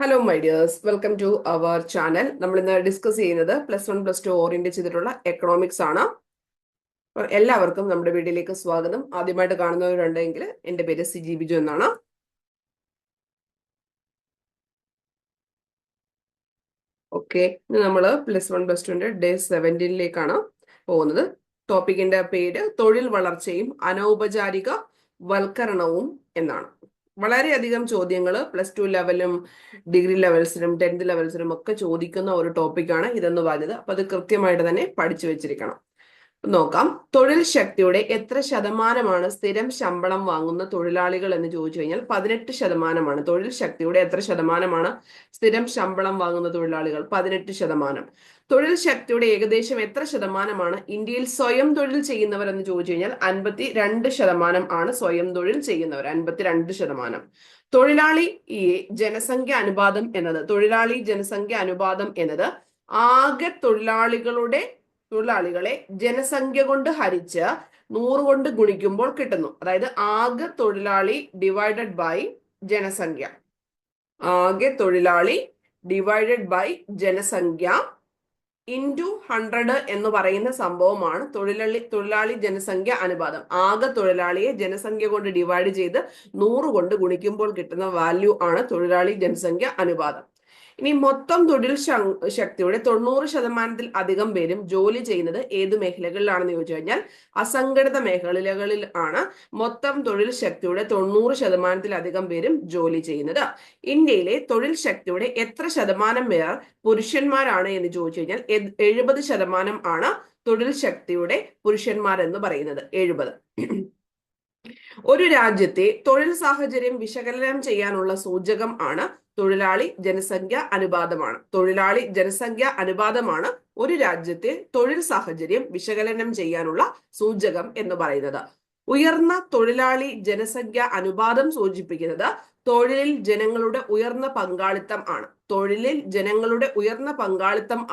Hello my dears, welcome to our channel. നമ്മൾ ഇന്ന് discuss ചെയ്യുന്നത് +1 +2 ഓറിയന്റ് ചെയ്തിട്ടുള്ള എക്കണോമിക്സ് ആണ്. എല്ലാവർക്കും നമ്മുടെ വീഡിയോയിലേക്ക് സ്വാഗതം. ആദ്യമായിട്ട് കാണുന്നവരുണ്ടെങ്കിൽ എൻ്റെ പേര് സിജി ബിജു എന്നാണ്. ഓക്കെ, ഇന്ന് നമ്മൾ +1 +2 ഡേ 17 പോകുന്നത്. ടോപ്പിക്കിന്റെ പേര് തൊഴിൽ വളർച്ചയും അനൗപചാരിക വൽക്കരണവും എന്നാണ്. വളരെയധികം ചോദ്യങ്ങൾ +2 ലെവലും ഡിഗ്രി ലെവൽസിനും 10th ലെവൽസിനും ഒക്കെ ചോദിക്കുന്ന ഒരു ടോപ്പിക്കാണ് ഇതെന്ന് പറഞ്ഞത്. അപ്പൊ അത് കൃത്യമായിട്ട് തന്നെ പഠിച്ചു വെച്ചിരിക്കണം. നോക്കാം. തൊഴിൽ ശക്തിയുടെ എത്ര ശതമാനമാണ് സ്ഥിരം ശമ്പളം വാങ്ങുന്ന തൊഴിലാളികൾ എന്ന് ചോദിച്ചു കഴിഞ്ഞാൽ 18%. തൊഴിൽ ശക്തിയുടെ എത്ര ശതമാനമാണ് സ്ഥിരം ശമ്പളം വാങ്ങുന്ന തൊഴിലാളികൾ? 18%. തൊഴിൽ ശക്തിയുടെ ഏകദേശം എത്ര ശതമാനമാണ് ഇന്ത്യയിൽ സ്വയം തൊഴിൽ ചെയ്യുന്നവർ എന്ന് ചോദിച്ചു കഴിഞ്ഞാൽ 52% ആണ് സ്വയം തൊഴിൽ ചെയ്യുന്നവർ. 52%. തൊഴിലാളി ജനസംഖ്യ അനുപാതം എന്നത് ആകെ തൊഴിലാളികളെ ജനസംഖ്യ കൊണ്ട് ഹരിച്ച് 100 കൊണ്ട് ഗുണിക്കുമ്പോൾ കിട്ടുന്നു. അതായത് ആകെ തൊഴിലാളി ഡിവൈഡഡ് ബൈ ജനസംഖ്യ. ഇൻറ്റു 100 എന്ന് പറയുന്ന സംഭവമാണ് തൊഴിലാളി ജനസംഖ്യ അനുപാതം. ആകെ തൊഴിലാളിയെ ജനസംഖ്യ കൊണ്ട് ഡിവൈഡ് ചെയ്ത് 100 കൊണ്ട് ഗുണിക്കുമ്പോൾ കിട്ടുന്ന വാല്യൂ ആണ് തൊഴിലാളി ജനസംഖ്യ അനുപാതം. ഇനി മൊത്തം തൊഴിൽ ശക്തിയുടെ 90% അധികം പേരും ജോലി ചെയ്യുന്നത് ഏത് മേഖലകളിലാണെന്ന് ചോദിച്ചു കഴിഞ്ഞാൽ അസംഘടിത മേഖലകളിൽ ആണ് മൊത്തം തൊഴിൽ ശക്തിയുടെ 90% അധികം പേരും ജോലി ചെയ്യുന്നത്. ഇന്ത്യയിലെ തൊഴിൽ ശക്തിയുടെ എത്ര ശതമാനം പേർ പുരുഷന്മാരാണ് എന്ന് ചോദിച്ചു കഴിഞ്ഞാൽ 70% ആണ് തൊഴിൽ ശക്തിയുടെ പുരുഷന്മാർ എന്ന് പറയുന്നത്. 70. ഒരു രാജ്യത്തെ തൊഴിൽ സാഹചര്യം വിശകലനം ചെയ്യാനുള്ള സൂചകം ആണ് തൊഴിലാളി ജനസംഖ്യ അനുപാതമാണ് ഒരു രാജ്യത്തെ തൊഴിൽ സാഹചര്യം വിശകലനം ചെയ്യാനുള്ള സൂചകം എന്ന് പറയുന്നത്. ഉയർന്ന തൊഴിലാളി ജനസംഖ്യ അനുപാതം സൂചിപ്പിക്കുന്നത് തൊഴിലിൽ ജനങ്ങളുടെ ഉയർന്ന പങ്കാളിത്തം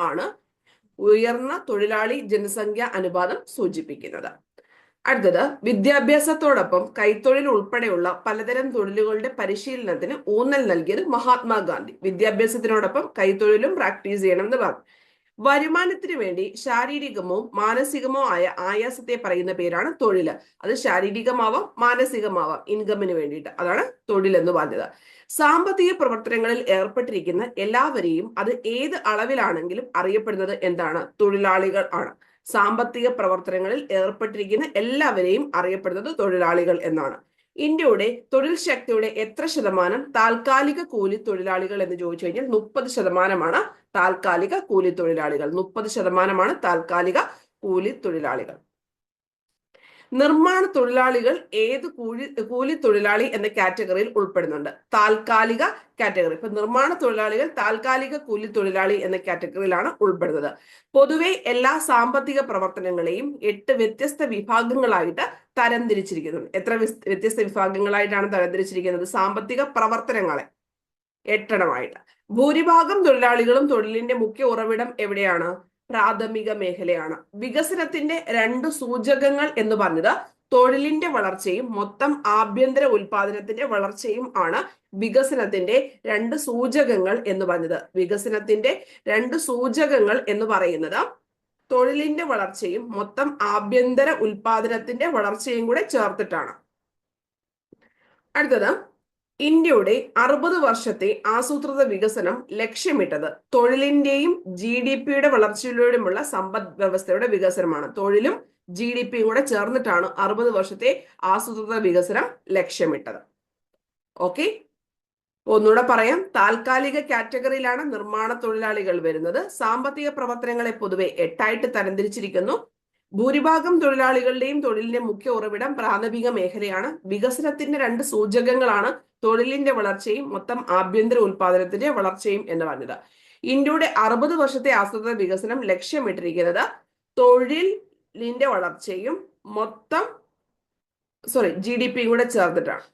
ആണ് ഉയർന്ന തൊഴിലാളി ജനസംഖ്യ അനുപാതം സൂചിപ്പിക്കുന്നത്. അടുത്തത്, വിദ്യാഭ്യാസത്തോടൊപ്പം കൈത്തൊഴിൽ ഉൾപ്പെടെയുള്ള പലതരം തൊഴിലുകളുടെ പരിശീലനത്തിന് ഊന്നൽ നൽകിയത് മഹാത്മാഗാന്ധി. വിദ്യാഭ്യാസത്തിനോടൊപ്പം കൈത്തൊഴിലും പ്രാക്ടീസ് ചെയ്യണം എന്ന് പറഞ്ഞു. വരുമാനത്തിന് വേണ്ടി ശാരീരികമോ മാനസികമോ ആയ ആയാസത്തെ പറയുന്ന പേരാണ് തൊഴിൽ. അത് ശാരീരികമാവാം മാനസികമാവാം, ഇൻകമിന് വേണ്ടിയിട്ട്. അതാണ് തൊഴിൽ എന്ന് പറഞ്ഞത്. സാമ്പത്തിക പ്രവർത്തനങ്ങളിൽ ഏർപ്പെട്ടിരിക്കുന്ന എല്ലാവരെയും അത് ഏത് അളവിലാണെങ്കിലും അറിയപ്പെടുന്നത് എന്താണ്? തൊഴിലാളികൾ ആണ്. സാമ്പത്തിക പ്രവർത്തനങ്ങളിൽ ഏർപ്പെട്ടിരിക്കുന്ന എല്ലാവരെയും അറിയപ്പെടുന്നത് തൊഴിലാളികൾ എന്നാണ്. ഇന്ത്യയുടെ തൊഴിൽ ശക്തിയുടെ എത്ര ശതമാനം താൽക്കാലിക കൂലി തൊഴിലാളികൾ എന്ന് ചോദിച്ചു കഴിഞ്ഞാൽ 30% താൽക്കാലിക കൂലി തൊഴിലാളികൾ. 30% താൽക്കാലിക കൂലി തൊഴിലാളികൾ. നിർമ്മാണ തൊഴിലാളികൾ ഏത് കൂലി തൊഴിലാളി എന്ന കാറ്റഗറിയിൽ ഉൾപ്പെടുന്നുണ്ട്? താൽക്കാലിക കാറ്റഗറി. ഇപ്പൊ നിർമ്മാണ തൊഴിലാളികൾ താൽക്കാലിക കൂലി തൊഴിലാളി എന്ന കാറ്റഗറിയിലാണ് ഉൾപ്പെടുന്നത്. പൊതുവെ എല്ലാ സാമ്പത്തിക പ്രവർത്തനങ്ങളെയും 8 വ്യത്യസ്ത വിഭാഗങ്ങളായിട്ട് തരംതിരിച്ചിരിക്കുന്നു. എത്ര വ്യത്യസ്ത വിഭാഗങ്ങളായിട്ടാണ് തരംതിരിച്ചിരിക്കുന്നത്? സാമ്പത്തിക പ്രവർത്തനങ്ങളെ 8 ഭൂരിഭാഗം തൊഴിലാളികളും തൊഴിലിന്റെ മുഖ്യ ഉറവിടം എവിടെയാണ്? പ്രാഥമിക മേഖലയാണ്. വികസനത്തിന്റെ 2 സൂചകങ്ങൾ എന്ന് പറഞ്ഞത് തൊഴിലിന്റെ വളർച്ചയും മൊത്തം ആഭ്യന്തര ഉൽപാദനത്തിന്റെ വളർച്ചയും ആണ് വികസനത്തിന്റെ 2 സൂചകങ്ങൾ എന്ന് പറഞ്ഞത്. വികസനത്തിന്റെ 2 സൂചകങ്ങൾ എന്ന് പറയുന്നത് തൊഴിലിന്റെ വളർച്ചയും മൊത്തം ആഭ്യന്തര ഉൽപാദനത്തിന്റെ വളർച്ചയും കൂടെ ചേർത്തിട്ടാണ്. അടുത്തത്, ഇന്ത്യയുടെ 60 വർഷത്തെ ആസൂത്രിത വികസനം ലക്ഷ്യമിട്ടത് തൊഴിലിന്റെയും GDP-യുടെ വളർച്ചയിലൂടെയുള്ള സമ്പദ് വ്യവസ്ഥയുടെ വികസനമാണ്. തൊഴിലും GDP-യും കൂടെ ചേർന്നിട്ടാണ് 60 വർഷത്തെ ആസൂത്രിത വികസനം ലക്ഷ്യമിട്ടത്. ഓക്കെ, ഒന്നുകൂടെ പറയാം. താൽക്കാലിക കാറ്റഗറിയിലാണ് നിർമ്മാണ തൊഴിലാളികൾ വരുന്നത്. സാമ്പത്തിക പ്രവർത്തനങ്ങളെ പൊതുവെ 8 തരംതിരിച്ചിരിക്കുന്നു. ഭൂരിഭാഗം തൊഴിലാളികളുടെയും തൊഴിലിന്റെ മുഖ്യ ഉറവിടം പ്രാഥമിക മേഖലയാണ്. വികസനത്തിന്റെ 2 സൂചകങ്ങളാണ് തൊഴിലിന്റെ വളർച്ചയും മൊത്തം ആഭ്യന്തര ഉൽപാദനത്തിന്റെ വളർച്ചയും എന്ന് പറഞ്ഞത്. ഇന്ത്യയുടെ 60 വർഷത്തെ ആസൂത്രിത വികസനം ലക്ഷ്യമിട്ടിരിക്കുന്നത് തൊഴിലിന്റെ വളർച്ചയും മൊത്തം GDP-യും കൂടെ ചേർത്തിട്ടാണ്.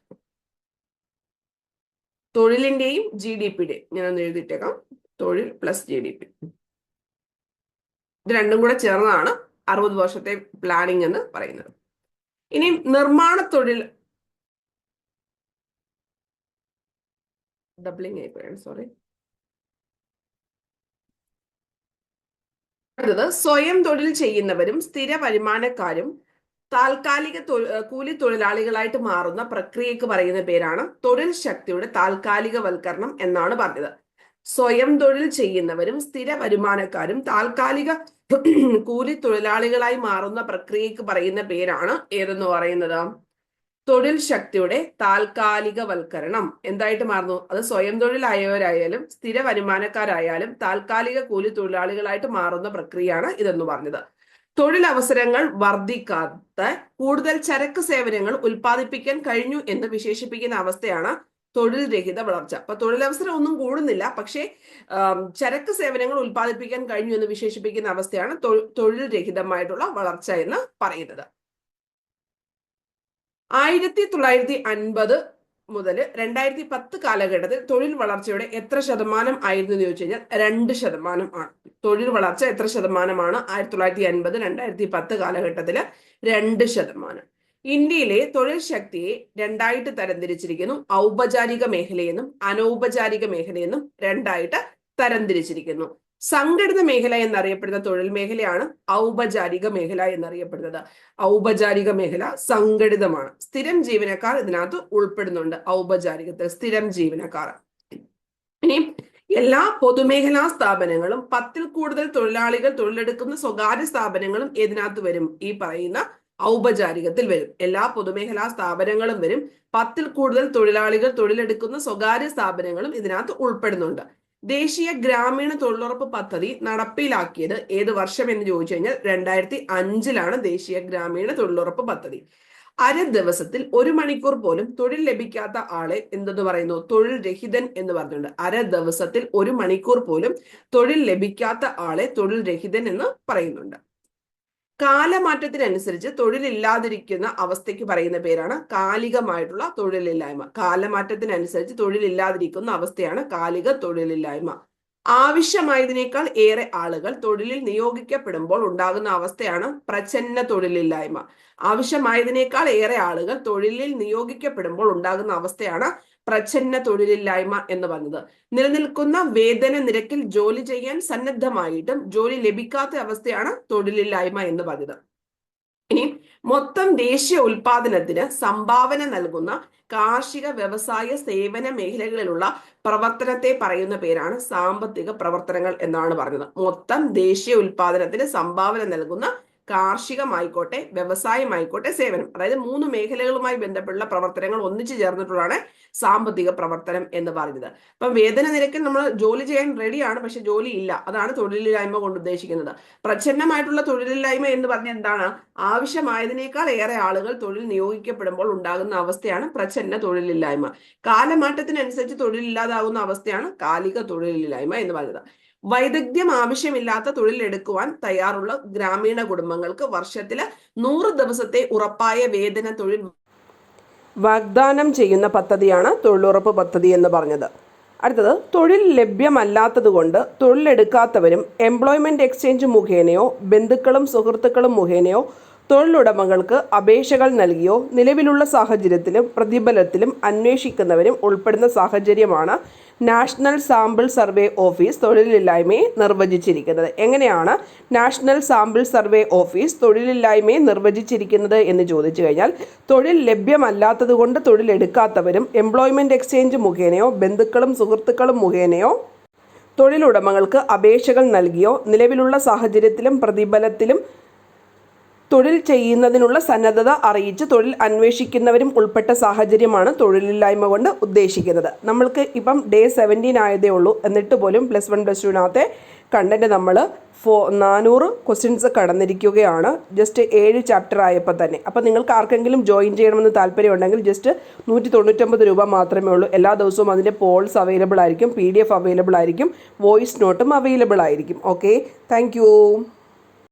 തൊഴിലിന്റെയും GDP-യുടെയും ഞാനൊന്ന് എഴുതിയിട്ടേക്കാം. തൊഴിൽ പ്ലസ് GDP, ഇത് രണ്ടും കൂടെ ചേർന്നതാണ് 60 വർഷത്തെ പ്ലാനിങ് എന്ന് പറയുന്നത്. ഇനി നിർമ്മാണ തൊഴിൽ ഡബ്ലിംഗ് ആയിപ്പോയാണ്, സോറി. അടുത്തത് സ്വയം തൊഴിൽ ചെയ്യുന്നവരും സ്ഥിര വരുമാനക്കാരും താൽക്കാലിക കൂലി തൊഴിലാളികളായിട്ട് മാറുന്ന പ്രക്രിയക്ക് പറയുന്ന പേരാണ് തൊഴിൽ ശക്തിയുടെ താൽക്കാലികവൽക്കരണം എന്നാണ് പറഞ്ഞത്. സ്വയം തൊഴിൽ ചെയ്യുന്നവരും സ്ഥിര വരുമാനക്കാരും താൽക്കാലിക കൂലി തൊഴിലാളികളായി മാറുന്ന പ്രക്രിയക്ക് പറയുന്ന പേരാണ് ഏതെന്ന് പറയുന്നത് തൊഴിൽ ശക്തിയുടെ താൽക്കാലികവൽക്കരണം. എന്തായിട്ട് മാറുന്നു? അത് സ്വയം തൊഴിലായവരായാലും സ്ഥിര വരുമാനക്കാരായാലും താൽക്കാലിക കൂലി തൊഴിലാളികളായിട്ട് മാറുന്ന പ്രക്രിയയാണ് ഇതെന്ന് പറഞ്ഞത്. തൊഴിലവസരങ്ങൾ വർദ്ധിക്കാത്ത കൂടുതൽ ചരക്ക് സേവനങ്ങൾ ഉൽപ്പാദിപ്പിക്കാൻ കഴിഞ്ഞു എന്ന് വിശേഷിപ്പിക്കുന്ന അവസ്ഥയാണ് തൊഴിൽ രഹിത വളർച്ച. അപ്പൊ തൊഴിലവസരം ഒന്നും കൂടുന്നില്ല, പക്ഷേ ചരക്ക് സേവനങ്ങൾ ഉൽപ്പാദിപ്പിക്കാൻ കഴിഞ്ഞു എന്ന് വിശേഷിപ്പിക്കുന്ന അവസ്ഥയാണ് തൊഴിൽ രഹിതമായിട്ടുള്ള വളർച്ച എന്ന് പറയുന്നത്. 1950 മുതൽ 2010 കാലഘട്ടത്തിൽ തൊഴിൽ വളർച്ചയുടെ എത്ര ശതമാനം ആയിരുന്നു എന്ന് ചോദിച്ചു കഴിഞ്ഞാൽ 2% ആണ്. തൊഴിൽ വളർച്ച എത്ര ശതമാനമാണ് 1950 2010 കാലഘട്ടത്തില്? 2%. ഇന്ത്യയിലെ തൊഴിൽ ശക്തിയെ രണ്ടായിട്ട് തരംതിരിച്ചിരിക്കുന്നു. ഔപചാരിക മേഖലയെന്നും അനൗപചാരിക മേഖലയെന്നും രണ്ടായിട്ട് തരംതിരിച്ചിരിക്കുന്നു. സംഘടിത മേഖല എന്നറിയപ്പെടുന്ന തൊഴിൽ മേഖലയാണ് ഔപചാരിക മേഖല എന്നറിയപ്പെടുന്നത്. ഔപചാരിക മേഖല സംഘടിതമാണ്. സ്ഥിരം ജീവനക്കാർ ഇതിനകത്ത് ഉൾപ്പെടുന്നുണ്ട്. ഔപചാരികത്തിൽ സ്ഥിരം ജീവനക്കാർ. ഇനി എല്ലാ പൊതുമേഖലാ സ്ഥാപനങ്ങളും 10ൽ കൂടുതൽ തൊഴിലാളികൾ തൊഴിലെടുക്കുന്ന സ്വകാര്യ സ്ഥാപനങ്ങളും ഇതിനകത്ത് വരും. ഈ പറയുന്ന ഔപചാരികത്തിൽ വരും. എല്ലാ പൊതുമേഖലാ സ്ഥാപനങ്ങളും വരും. 10ൽ കൂടുതൽ തൊഴിലാളികൾ തൊഴിലെടുക്കുന്ന സ്വകാര്യ സ്ഥാപനങ്ങളും ഇതിനകത്ത് ഉൾപ്പെടുന്നുണ്ട്. ദേശീയ ഗ്രാമീണ തൊഴിലുറപ്പ് പദ്ധതി നടപ്പിലാക്കിയത് ഏത് വർഷം എന്ന് ചോദിച്ചു കഴിഞ്ഞാൽ 2005 ദേശീയ ഗ്രാമീണ തൊഴിലുറപ്പ് പദ്ധതി. അര ദിവസത്തിൽ 1 മണിക്കൂർ പോലും തൊഴിൽ ലഭിക്കാത്ത ആളെ എന്തെന്ന് പറയുന്നു? തൊഴിൽ രഹിതൻ എന്ന് പറഞ്ഞിട്ടുണ്ട്. അര ദിവസത്തിൽ 1 മണിക്കൂർ പോലും തൊഴിൽ ലഭിക്കാത്ത ആളെ തൊഴിൽ രഹിതൻ എന്ന് പറയുന്നുണ്ട്. കാലമാറ്റത്തിനനുസരിച്ച് തൊഴിലില്ലാതിരിക്കുന്ന അവസ്ഥയ്ക്ക് പറയുന്ന പേരാണ് കാലികമായിട്ടുള്ള തൊഴിലില്ലായ്മ. കാലമാറ്റത്തിനനുസരിച്ച് തൊഴിലില്ലാതിരിക്കുന്ന അവസ്ഥയാണ് കാലിക തൊഴിലില്ലായ്മ. ആവശ്യമായതിനേക്കാൾ ഏറെ ആളുകൾ തൊഴിലിൽ നിയോഗിക്കപ്പെടുമ്പോൾ ഉണ്ടാകുന്ന അവസ്ഥയാണ് പ്രച്ഛന്ന തൊഴിലില്ലായ്മ. ആവശ്യമായതിനേക്കാൾ ഏറെ ആളുകൾ തൊഴിലിൽ നിയോഗിക്കപ്പെടുമ്പോൾ ഉണ്ടാകുന്ന അവസ്ഥയാണ് പ്രച്ഛന്ന തൊഴിലില്ലായ്മ എന്ന് പറഞ്ഞത്. നിലനിൽക്കുന്ന വേതന നിരക്കിൽ ജോലി ചെയ്യാൻ സന്നദ്ധമായിട്ടും ജോലി ലഭിക്കാത്ത അവസ്ഥയാണ് തൊഴിലില്ലായ്മ എന്ന് പറഞ്ഞത്. ഇനി മൊത്തം ദേശീയ ഉൽപാദനത്തിന് സംഭാവന നൽകുന്ന കാർഷിക വ്യവസായ സേവന മേഖലകളിലുള്ള പ്രവർത്തനത്തെ പറയുന്ന പേരാണ് സാമ്പത്തിക പ്രവർത്തനങ്ങൾ എന്നാണ് പറഞ്ഞത്. മൊത്തം ദേശീയ ഉൽപാദനത്തിന് സംഭാവന നൽകുന്ന കാർഷികമായിക്കോട്ടെ വ്യവസായമായിക്കോട്ടെ സേവനം, അതായത് 3 മേഖലകളുമായി ബന്ധപ്പെട്ടുള്ള പ്രവർത്തനങ്ങൾ ഒന്നിച്ചു ചേർന്നിട്ടുള്ളതാണ് സാമ്പത്തിക പ്രവർത്തനം എന്ന് പറയുന്നത്. അപ്പം വേതന നിരക്കിൽ നമ്മൾ ജോലി ചെയ്യാൻ റെഡിയാണ്, പക്ഷെ ജോലി ഇല്ല. അതാണ് തൊഴിലില്ലായ്മ കൊണ്ട് ഉദ്ദേശിക്കുന്നത്. പ്രച്ഛന്നമായിട്ടുള്ള തൊഴിലില്ലായ്മ എന്ന് പറഞ്ഞ എന്താണ്? ആവശ്യമായതിനേക്കാൾ ഏറെ ആളുകൾ തൊഴിൽ നിയോഗിക്കപ്പെടുമ്പോൾ ഉണ്ടാകുന്ന അവസ്ഥയാണ് പ്രച്ഛന്ന തൊഴിലില്ലായ്മ. കാലമാറ്റത്തിനനുസരിച്ച് തൊഴിലില്ലാതാകുന്ന അവസ്ഥയാണ് കാലിക തൊഴിലില്ലായ്മ എന്ന് പറയുന്നത്. വൈദഗ്ധ്യം ആവശ്യമില്ലാത്ത തൊഴിലെടുക്കുവാൻ തയ്യാറുള്ള ഗ്രാമീണ കുടുംബങ്ങൾക്ക് വർഷത്തില് 100 ദിവസത്തെ ഉറപ്പായ വേതന തൊഴിൽ വാഗ്ദാനം ചെയ്യുന്ന പദ്ധതിയാണ് തൊഴിലുറപ്പ് പദ്ധതി എന്ന് പറഞ്ഞത്. അടുത്തത്, തൊഴിൽ ലഭ്യമല്ലാത്തത് കൊണ്ട് തൊഴിലെടുക്കാത്തവരും എംപ്ലോയ്മെന്റ് എക്സ്ചേഞ്ച് മുഖേനയോ ബന്ധുക്കളും സുഹൃത്തുക്കളും മുഖേനയോ തൊഴിലുടമകൾക്ക് അപേക്ഷകൾ നൽകിയോ നിലവിലുള്ള സാഹചര്യത്തിലും പ്രതിഫലത്തിലും അന്വേഷിക്കുന്നവരും ഉൾപ്പെടുന്ന സാഹചര്യമാണ് നാഷണൽ സാമ്പിൾ സർവേ ഓഫീസ് തൊഴിലില്ലായ്മയെ നിർവചിച്ചിരിക്കുന്നത്. എങ്ങനെയാണ് നാഷണൽ സാമ്പിൾ സർവേ ഓഫീസ് തൊഴിലില്ലായ്മയെ നിർവചിച്ചിരിക്കുന്നത് എന്ന് ചോദിച്ചു കഴിഞ്ഞാൽ, തൊഴിൽ ലഭ്യമല്ലാത്തത് കൊണ്ട് തൊഴിലെടുക്കാത്തവരും എംപ്ലോയ്മെന്റ് എക്സ്ചേഞ്ച് മുഖേനയോ ബന്ധുക്കളും സുഹൃത്തുക്കളും മുഖേനയോ തൊഴിലുടമകൾക്ക് അപേക്ഷകൾ നൽകിയോ നിലവിലുള്ള സാഹചര്യത്തിലും പ്രതിഫലത്തിലും തൊഴിൽ ചെയ്യുന്നതിനുള്ള സന്നദ്ധത അറിയിച്ച് തൊഴിൽ അന്വേഷിക്കുന്നവരും ഉൾപ്പെട്ട സാഹചര്യമാണ് തൊഴിലില്ലായ്മ കൊണ്ട് ഉദ്ദേശിക്കുന്നത്. നമ്മൾക്ക് ഇപ്പം ഡേ 17 ആയതേ ഉള്ളൂ, എന്നിട്ട് പോലും +1 +2 കണ്ടന്റ് നമ്മൾ 400 ക്വസ്റ്റ്യൻസ് കടന്നിരിക്കുകയാണ്. ജസ്റ്റ് 7 ചാപ്റ്റർ ആയപ്പോൾ തന്നെ. അപ്പോൾ നിങ്ങൾക്ക് ആർക്കെങ്കിലും ജോയിൻ ചെയ്യണമെന്ന് താല്പര്യമുണ്ടെങ്കിൽ ജസ്റ്റ് 199 രൂപ മാത്രമേ ഉള്ളൂ. എല്ലാ ദിവസവും അതിൻ്റെ പോൾസ് അവൈലബിൾ ആയിരിക്കും, PDF അവൈലബിൾ ആയിരിക്കും, വോയിസ് നോട്ടും അവൈലബിൾ ആയിരിക്കും. Okay, thank